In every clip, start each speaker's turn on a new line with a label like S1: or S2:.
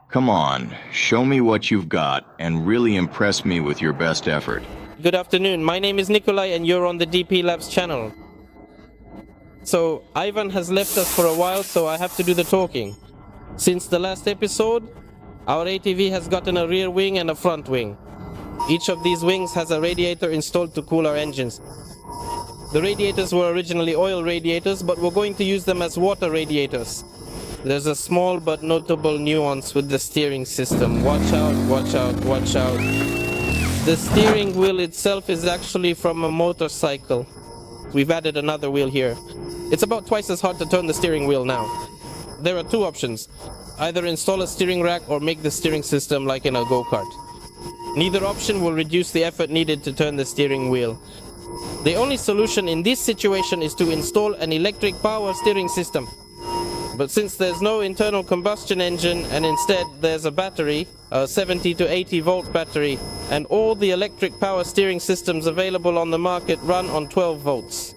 S1: Come on, show me what you've got and really impress me with your best effort.
S2: Good afternoon, my name is Nikolai and you're on the DP Labs channel. So, Ivan has left us for a while, so I have to do the talking. Since the last episode, our ATV has gotten a rear wing and a front wing. Each of these wings has a radiator installed to cool our engines. The radiators were originally oil radiators, but we're going to use them as water radiators. There's a small but notable nuance with the steering system. Watch out, watch out, watch out. The steering wheel itself is actually from a motorcycle. We've added another wheel here. It's about twice as hard to turn the steering wheel now. There are two options. Either install a steering rack or make the steering system like in a go-kart. Neither option will reduce the effort needed to turn the steering wheel. The only solution in this situation is to install an electric power steering system. But since there's no internal combustion engine and instead there's a battery, a 70 to 80 volt battery, and all the electric power steering systems available on the market run on 12 volts.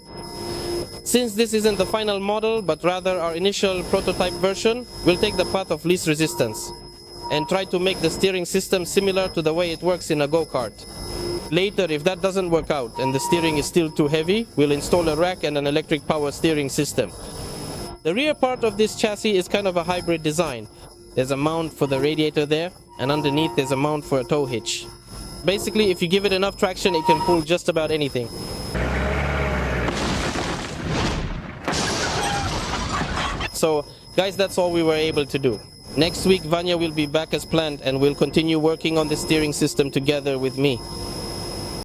S2: Since this isn't the final model, but rather our initial prototype version, we'll take the path of least resistance and try to make the steering system similar to the way it works in a go-kart. Later, if that doesn't work out and the steering is still too heavy, we'll install a rack and an electric power steering system. The rear part of this chassis is kind of a hybrid design. There's a mount for the radiator there, and underneath there's a mount for a tow hitch. Basically, if you give it enough traction, it can pull just about anything. So, guys, that's all we were able to do. Next week, Vanya will be back as planned and we'll continue working on the steering system together with me.